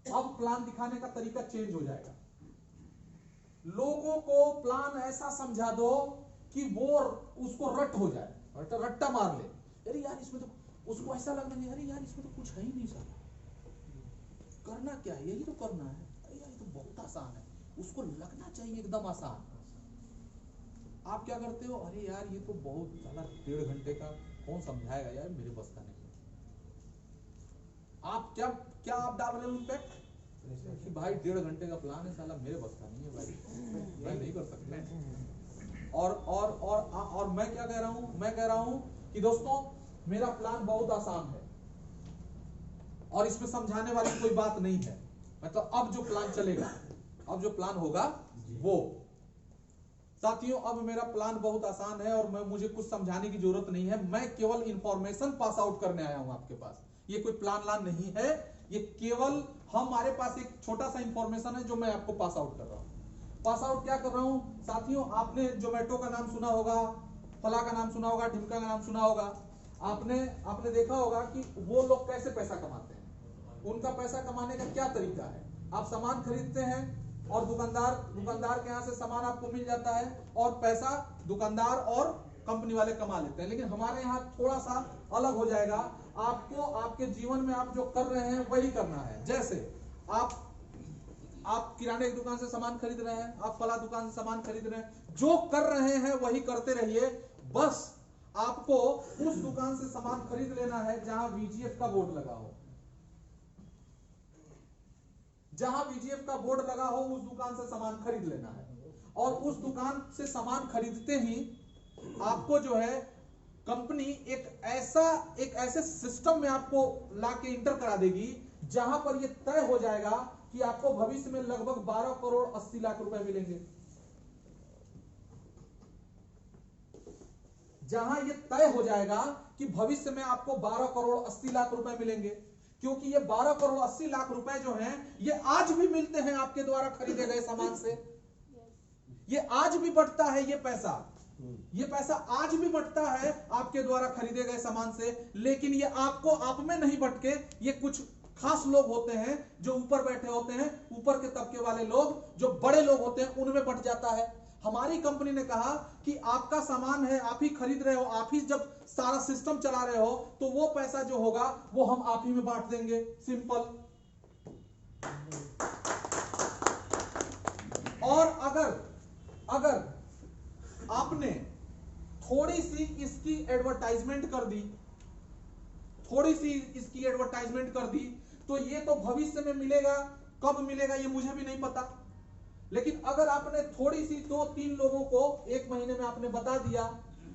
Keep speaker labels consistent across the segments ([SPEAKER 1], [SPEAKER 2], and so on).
[SPEAKER 1] अब प्लान दिखाने का तरीका चेंज हो जाएगा। लोगों को प्लान ऐसा समझा दो कि वो उसको रट हो जाए, रट्टा मार ले, अरे यार इसमें तो, उसको ऐसा लगना चाहिए अरे यार इसमें तो कुछ है ही नहीं सर, करना क्या है, यही तो करना है, अरे यार ये तो बहुत आसान है, उसको लगना चाहिए एकदम आसान। आप क्या करते हो, अरे यार ये तो बहुत साला 1.5 घंटे का कौन समझाएगा यार, मेरे बस का नहीं है। आप क्या क्या आप डाल रहे हो इम्पैक्ट कि भाई 1.5 घंटे का प्लान है, साला मेरे बस का नहीं है भाई, मैं नहीं कर सकता। और मैं क्या कह रहा हूं, मैं कह रहा हूं कि दोस्तों मेरा प्लान बहुत आसान है और इसमें समझाने वाली कोई बात नहीं है। मतलब अब जो प्लान चलेगा, अब जो प्लान होगा वो, साथियों अब मेरा प्लान बहुत आसान है और मुझे कुछ समझाने की जरूरत नहीं है, मैं केवल इंफॉर्मेशन पास आउट करने आया हूं आपके पास। ये कोई प्लान लान नहीं है, ये केवल हमारे पास एक छोटा सा इंफॉर्मेशन है जो मैं आपको पास आउट कर रहा हूं। पास आउट क्या कर रहा हूं साथियों, आपने जोमेटो का नाम सुना होगा, फला का नाम सुना होगा, ढिमका का नाम सुना होगा, आपने देखा होगा कि वो लोग कैसे पैसा कमाते हैं, उनका पैसा कमाने का क्या तरीका है। आप सामान खरीदते हैं और दुकानदार के यहाँ से सामान आपको मिल जाता है और पैसा दुकानदार और कंपनी वाले कमा लेते हैं। लेकिन हमारे यहाँ थोड़ा सा अलग हो जाएगा, आपको आपके जीवन में आप जो कर रहे हैं वही करना है। जैसे आप किराने की दुकान से सामान खरीद रहे हैं, आप फला दुकान से सामान खरीद रहे हैं, जो कर रहे हैं वही करते रहिए। बस आपको उस दुकान से सामान खरीद लेना है जहां VGF का बोर्ड लगा हो, जहां VGF का बोर्ड लगा हो उस दुकान से सामान खरीद लेना है। और उस दुकान से सामान खरीदते ही आपको जो है कंपनी एक ऐसे सिस्टम में आपको लाके इंटर करा देगी जहां पर यह तय हो जाएगा कि आपको भविष्य में लगभग 12 करोड़ 80 लाख रुपए मिलेंगे। जहां यह तय हो जाएगा कि भविष्य में आपको 12 करोड़ 80 लाख रुपए मिलेंगे, क्योंकि ये 12 करोड़ 80 लाख रुपए जो हैं ये आज भी मिलते हैं आपके द्वारा खरीदे गए सामान से, ये आज भी बढ़ता है, ये पैसा आज भी बढ़ता है आपके द्वारा खरीदे गए सामान से। लेकिन ये आपको आप में नहीं बढ़ के ये कुछ खास लोग होते हैं जो ऊपर बैठे होते हैं, ऊपर के तबके वाले लोग जो बड़े लोग होते हैं उनमें बढ़ जाता है। हमारी कंपनी ने कहा कि आपका सामान है, आप ही खरीद रहे हो, आप ही जब सारा सिस्टम चला रहे हो तो वो पैसा जो होगा वो हम आप ही में बांट देंगे, सिंपल। और अगर आपने थोड़ी सी इसकी एडवर्टाइजमेंट कर दी, तो ये तो भविष्य में मिलेगा, कब मिलेगा ये मुझे भी नहीं पता। लेकिन अगर आपने थोड़ी सी 2-3 लोगों को 1 महीने में आपने बता दिया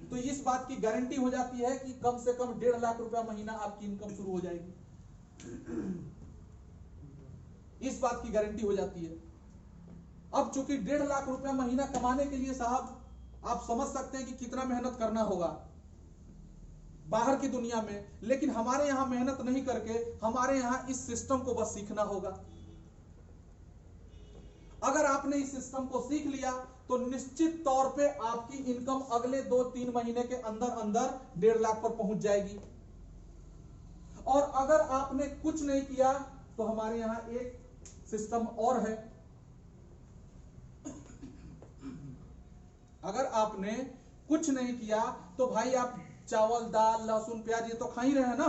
[SPEAKER 1] तो इस बात की गारंटी हो जाती है कि कम से कम 1.5 लाख रुपया महीना आपकी इनकम शुरू हो जाएगी। इस बात की गारंटी हो जाती है। अब चूंकि 1.5 लाख रुपया महीना कमाने के लिए साहब आप समझ सकते हैं कि कितना मेहनत करना होगा बाहर की दुनिया में, लेकिन हमारे यहां मेहनत नहीं करके हमारे यहां इस सिस्टम को बस सीखना होगा। अगर आपने इस सिस्टम को सीख लिया तो निश्चित तौर पे आपकी इनकम अगले 2-3 महीने के अंदर 1.5 लाख पर पहुंच जाएगी। और अगर आपने कुछ नहीं किया तो हमारे यहां एक सिस्टम और है, अगर आपने कुछ नहीं किया तो भाई आप चावल दाल लहसुन प्याज ये तो खा ही रहे हैं ना,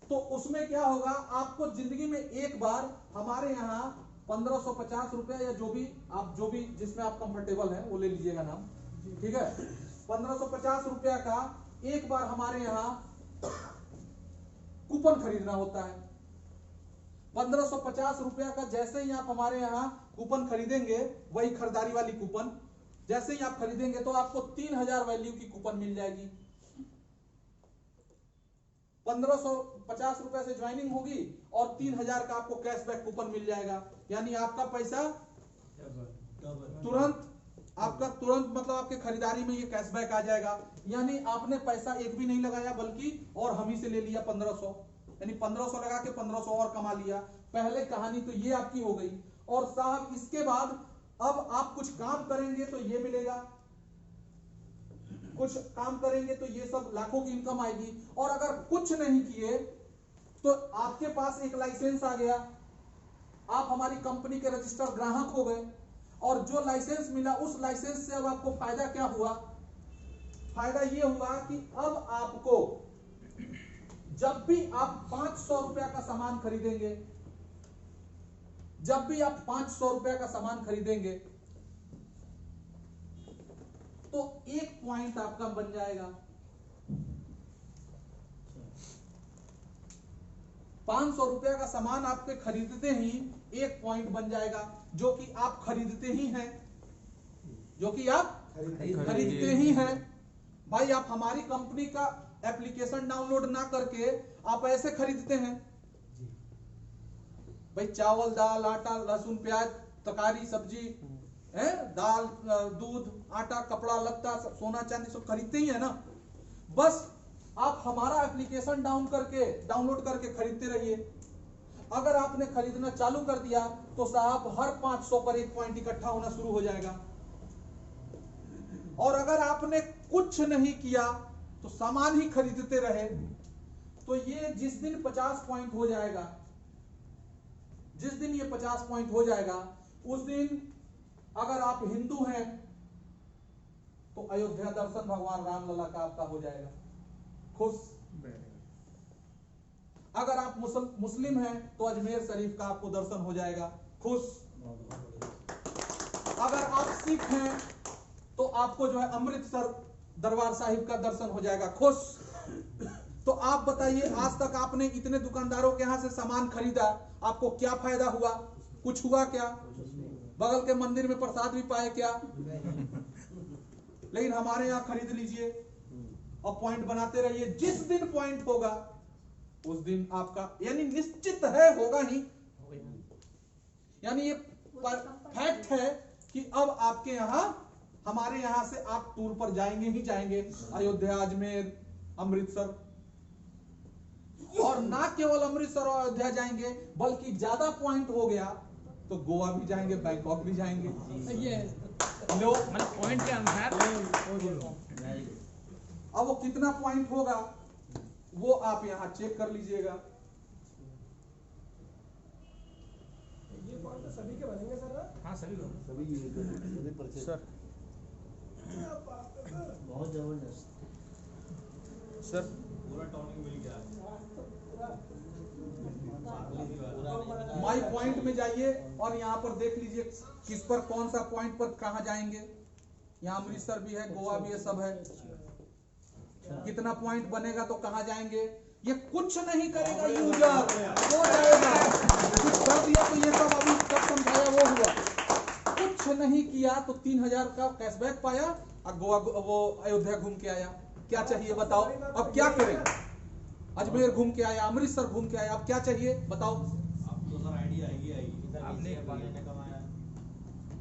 [SPEAKER 1] तो उसमें क्या होगा, आपको जिंदगी में एक बार हमारे यहाँ 1550 रुपया या जो भी जिसमें आप कंफर्टेबल हैं वो ले लीजिएगा नाम, ठीक है। 1550 रुपया का एक बार हमारे यहाँ कूपन खरीदना होता है। 1550 रुपया का जैसे ही आप हमारे यहाँ कूपन खरीदेंगे, वही खरीदारी वाली कूपन जैसे ही आप खरीदेंगे तो आपको 3000 वैल्यू की कूपन मिल जाएगी। 1550 रुपए से ज्वाइनिंग होगी और 3000 का आपको कैशबैक कूपन मिल जाएगा। यानी आपका पैसा तुरंत मतलब आपके खरीदारी में ये कैशबैक आ जाएगा। यानी आपने पैसा एक भी नहीं लगाया बल्कि और हम ही से ले लिया 1500, यानी 1500 लगा के 1500 और कमा लिया। पहले कहानी तो ये आपकी हो गई। और साहब इसके बाद अब आप कुछ काम करेंगे तो ये मिलेगा, कुछ काम करेंगे तो ये सब लाखों की इनकम आएगी। और अगर कुछ नहीं किए तो आपके पास एक लाइसेंस आ गया, आप हमारी कंपनी के रजिस्टर्ड ग्राहक हो गए, और जो लाइसेंस मिला उस लाइसेंस से अब आपको फायदा क्या हुआ? फायदा ये हुआ कि अब आपको जब भी आप 500 रुपया का सामान खरीदेंगे, जब भी आप 500 रुपया का सामान खरीदेंगे तो 1 पॉइंट आपका बन जाएगा। 500 रुपया का सामान आपके खरीदते ही 1 पॉइंट बन जाएगा, जो कि आप खरीदते ही हैं, जो कि आप खरीदते ही हैं। भाई आप हमारी कंपनी का एप्लीकेशन डाउनलोड ना करके आप ऐसे खरीदते हैं। भाई चावल, दाल, आटा, लहसुन, प्याज, तरकारी, सब्जी है, दाल, दूध, आटा, कपड़ा लत्ता, सोना चांदी सब खरीदते ही है ना। बस आप हमारा एप्लीकेशन डाउनलोड करके खरीदते रहिए। अगर आपने खरीदना चालू कर दिया तो साहब हर 500 पर 1 पॉइंट इकट्ठा होना शुरू हो जाएगा। और अगर आपने कुछ नहीं किया तो सामान ही खरीदते रहे तो ये जिस दिन 50 पॉइंट हो जाएगा, जिस दिन ये 50 पॉइंट हो जाएगा, उस दिन अगर आप हिंदू हैं तो अयोध्या दर्शन भगवान रामलला का आपका हो जाएगा, खुश। अगर आप मुस्लिम हैं तो अजमेर शरीफ का आपको दर्शन हो जाएगा, खुश। अगर आप सिख हैं तो आपको जो है अमृतसर दरबार साहिब का दर्शन हो जाएगा, खुश। तो आप बताइए, आज तक आपने इतने दुकानदारों के यहां से सामान खरीदा, आपको क्या फायदा हुआ? कुछ हुआ क्या? बगल के मंदिर में प्रसाद भी पाए क्या? लेकिन हमारे यहाँ खरीद लीजिए और पॉइंट बनाते रहिए। जिस दिन पॉइंट होगा उस दिन आपका, यानी निश्चित है होगा ही, यानी ये फैक्ट है कि अब आपके यहाँ, हमारे यहाँ से आप टूर पर जाएंगे ही जाएंगे, अयोध्या, अजमेर, अमृतसर। और ना केवल अमृतसर और अयोध्या जाएंगे, बल्कि ज्यादा पॉइंट हो गया तो गोवा भी जाएंगे, बैंकॉक भी जाएंगे। ये लो पॉइंट के अनुसार अब वो कितना पॉइंट होगा वो आप यहाँ चेक कर लीजिएगा।
[SPEAKER 2] ये पॉइंट तो सभी के बनेंगे सर?
[SPEAKER 3] हाँ सभी
[SPEAKER 4] सर
[SPEAKER 3] बहुत जबरदस्त
[SPEAKER 4] सर
[SPEAKER 3] पूरा टॉनिक मिल गया।
[SPEAKER 1] माई पॉइंट में जाइए और यहाँ पर देख लीजिए किस पर, कौन सा पॉइंट पर कहाँ जाएंगे। यहाँ अमृतसर भी है, गोवा भी है, सब है। कितना पॉइंट बनेगा तो कहाँ जाएंगे। ये कुछ नहीं करेगा यूजर, वो जाएगा। कुछ कर दिया तो ये सब अभी तक समझाया वो हुआ, कुछ नहीं किया तो 3000 का कैशबैक पाया और गोवा वो अयोध्या घूम के आया। क्या चाहिए बताओ, अब क्या करें? अजमेर घूम के आया, अमृतसर घूम के आया, अब क्या चाहिए बताओ?
[SPEAKER 3] अब तो सर आईडी आएगी आपने कमाया।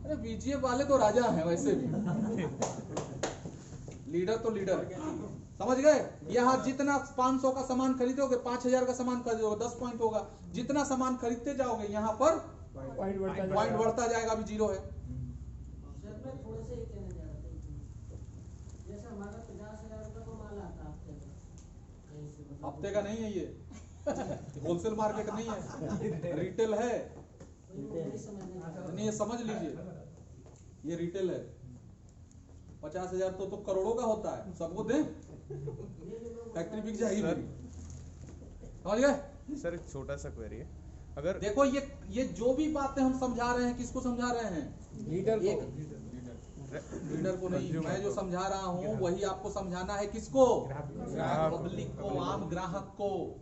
[SPEAKER 1] अरे बीजीए वाले तो राजा हैं वैसे भी, लीडर तो लीडर, समझ गए। यहाँ जितना 500 का सामान खरीदोगे, 5000 का सामान खरीदोगे 10 पॉइंट होगा। जितना सामान खरीदते जाओगे यहाँ पर पॉइंट बढ़ता जाएगा, अभी 0 है।
[SPEAKER 5] सर मैं थोड़ा सा ये कहना चाह रहा था, जैसे हमारा 50,000 रुपये का माल आता हफ्ते का, कहीं से मतलब
[SPEAKER 1] हफ्ते का नहीं है ये, होलसेल मार्केट नहीं है, रिटेल है।
[SPEAKER 5] नहीं समझने का।
[SPEAKER 1] नहीं, ये समझ लीजिए, ये रिटेल है। 50,000 तो करोड़ों का होता है, सबको दे, फैक्ट्री बिक जाएगी मेरी, समझ गए।
[SPEAKER 4] सर एक छोटा सा क्वेरी है, अगर
[SPEAKER 1] देखो ये जो भी बातें हम समझा रहे हैं, किसको समझा रहे हैं? लीडर को नहीं, मैं जो समझा रहा हूँ वही आपको समझाना है। किसको? पब्लिक को, आम ग्राहक को।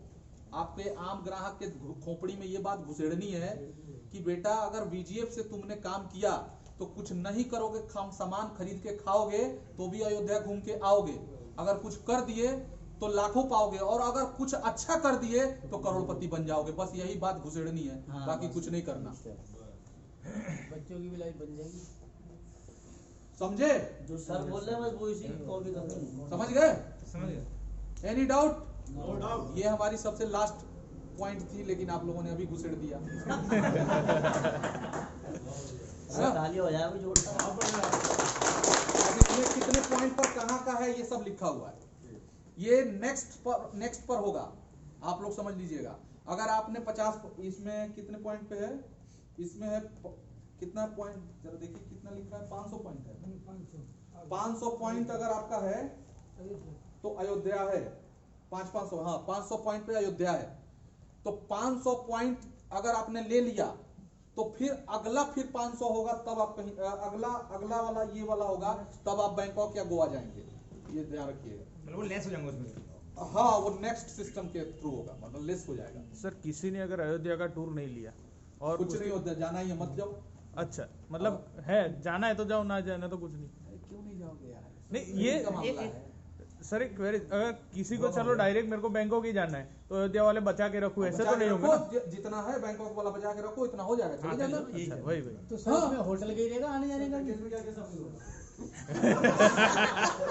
[SPEAKER 1] आपके आम ग्राहक के खोपड़ी में ये बात घुसेड़नी है कि बेटा अगर बीजीएफ से तुमने काम किया तो कुछ नहीं करोगे, सामान खरीद के खाओगे तो भी अयोध्या घूम के आओगे। अगर कुछ कर दिए तो लाखों पाओगे, और अगर कुछ अच्छा कर दिए तो करोड़पति बन जाओगे। बस यही बात घुसेड़नी है, बाकी कुछ नहीं करना।
[SPEAKER 5] बच्चों की भी लाइफ बन जाएगी।
[SPEAKER 1] समझे?
[SPEAKER 5] जो सर बोल रहे हैं बस वो इसी कॉपी करते।
[SPEAKER 1] समझ गए?
[SPEAKER 3] समझ गया।
[SPEAKER 1] Any doubt?
[SPEAKER 3] No doubt.
[SPEAKER 1] ये हमारी सबसे लास्ट पॉइंट थी, लेकिन आप लोगों ने अभी घुसेड़ दिया।
[SPEAKER 5] ताली हो जाए जोड़ता।
[SPEAKER 1] इसमें कितने पॉइंट पर कहाँ का है ये सब लिखा हुआ है। ये नेक्स्ट पर होगा, आप लोग समझ लीजिएगा। अगर आपने 50, इसमें कितने पॉइंट पे है? इसमें है कितना पॉइंट, जरा देखिए कितना लिखा है, 500 पॉइंट है। 500 पॉइंट अगर आपका है तो अयोध्या है। 500 हाँ 500 पॉइंट पे अयोध्या है। तो 500 पॉइंट अगर आपने ले लिया तो फिर अगला फिर 500 होगा, तब आप कहीं अगला वाला ये वाला होगा, तब आप बैंकॉक या गोवा जाएंगे। ये ध्यान रखिएगा।
[SPEAKER 3] मतलब वो लेस हो जाएंगे उसमें।
[SPEAKER 1] हाँ वो नेक्स्ट सिस्टम के थ्रू होगा, मतलब लेस हो जाएगा।
[SPEAKER 4] सर किसी ने अगर अयोध्या का टूर नहीं लिया और
[SPEAKER 1] कुछ नहीं होता, जाना ही है मत जाओ।
[SPEAKER 4] अच्छा मतलब है जाना है तो जाओ, ना जाना तो कुछ नहीं।
[SPEAKER 1] क्यों नहीं जाओगे यार?
[SPEAKER 4] नहीं ये
[SPEAKER 1] का मामला है।
[SPEAKER 4] सर एक क्वेरी, अगर किसी को चलो डायरेक्ट मेरे को बैंकॉक ही जाना है तो अयोध्या वाले बचा के रखूं, ऐसे तो नहीं होंगे ना?
[SPEAKER 1] जितना है बैंकॉक वाला बचा के रखो, इतना हो जाएगा, चले जाना।
[SPEAKER 4] अच्छा वही वही।
[SPEAKER 2] तो सर इसमें होटल का ही रहेगा आने जाने का?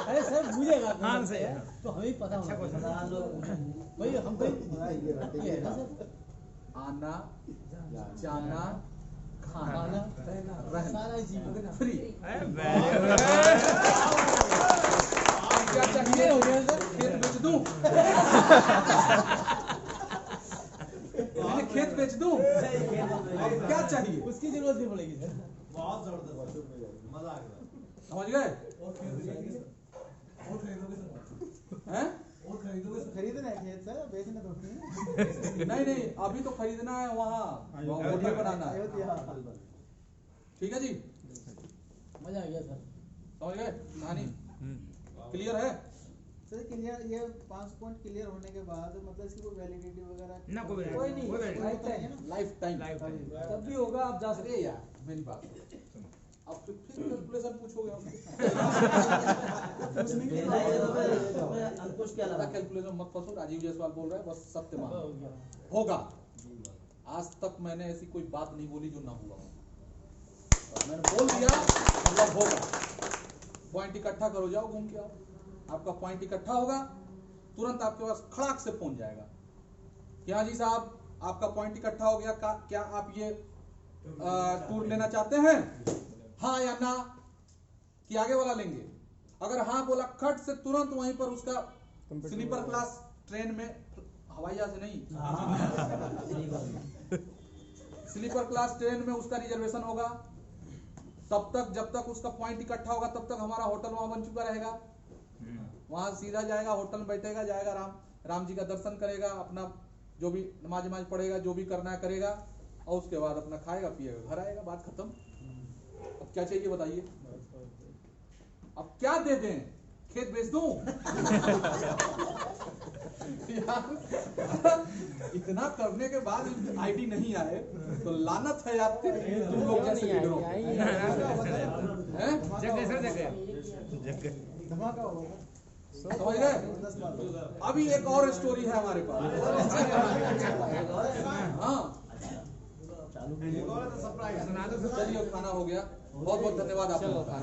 [SPEAKER 2] अरे सर बुझेगा
[SPEAKER 3] हाँ, सही है।
[SPEAKER 2] तो हमें पता होना भाई, हम कोई ये है ना सर,
[SPEAKER 1] आना जाना खाना रहना
[SPEAKER 2] सारा जीवन
[SPEAKER 1] फ्री। क्या
[SPEAKER 2] ये
[SPEAKER 1] चाहिए?
[SPEAKER 2] हो गया सर।
[SPEAKER 1] खेत बेच दूं? मैंने खेत बेच दूं? अब क्या चाहिए?
[SPEAKER 2] उसकी जरूरत नहीं पड़ेगी सर।
[SPEAKER 3] बहुत जबरदस्त मजा आ गया।
[SPEAKER 1] समझ गए? हैं?
[SPEAKER 2] खरीदना है खेत सर, बेचना तो नहीं।
[SPEAKER 1] नहीं नहीं, अभी तो खरीदना है, वहाँ होटल बनाना है। ठीक है जी,
[SPEAKER 2] मजा आ गया सर।
[SPEAKER 1] समझ गए कहानी? क्लियर है?
[SPEAKER 6] सर क्लियर, ये 5 पॉइंट क्लियर होने के बाद मतलब इसकी कोई वैलिडिटी वगैरह
[SPEAKER 3] ना कोई
[SPEAKER 2] कोई नहीं,
[SPEAKER 1] लाइफ टाइम
[SPEAKER 2] तब भी होगा, आप जा सकते
[SPEAKER 1] अरे यार मेरी बात सुनो। अब फिर कैलकुलेशन पूछोगे हमसे?
[SPEAKER 5] अंकुश क्या लगा?
[SPEAKER 1] कैलकुलेशन मत फंसो, राजीव जायसवाल बोल रहा है, बस सत्य मानो। होगा। आज तक मैंने ऐसी कोई बात नहीं बोली जो ना हुआ हो। मैंने बोल दिया मतलब होगा। पॉइंट इकट्ठा करो, जाओ घूम के आओ। आपका पॉइंट इकट्ठा होगा, तुरंत आपके पास खड़ाक से फोन जाएगा कि हाँ जी साहब आपका पॉइंट इकट्ठा हो गया, क्या आप ये टूर लेना चाहते हैं, हाँ या ना, कि आगे वाला लेंगे? अगर हाँ बोला, खट से तुरंत वहीं पर उसका स्लीपर क्लास ट्रेन में, हवाई जहाज नहीं, स्लीपर क्लास ट्रेन में उसका रिजर्वेशन होगा। तब तक जब तक उसका पॉइंट इकट्ठा होगा तब तक हमारा होटल वहां बन चुका रहेगा। वहां सीधा जाएगा, होटल में बैठेगा, जाएगा राम जी का दर्शन करेगा, अपना जो भी नमाज पढ़ेगा, जो भी करना है करेगा, और उसके बाद अपना खाएगा पिएगा, घर आएगा, बात खत्म। अब क्या चाहिए बताइए? अब क्या दे दें? खेत बेच दूं? यार इतना करने के बाद आईडी नहीं आए तो लानत है यार तुम लोग जैसे लीडरों को। हैं?
[SPEAKER 6] धमाका होगा।
[SPEAKER 1] समझ गए? अभी एक और स्टोरी है हमारे पास। हाँ चलिए, खाना हो गया। बहुत बहुत धन्यवाद आप लोगों का।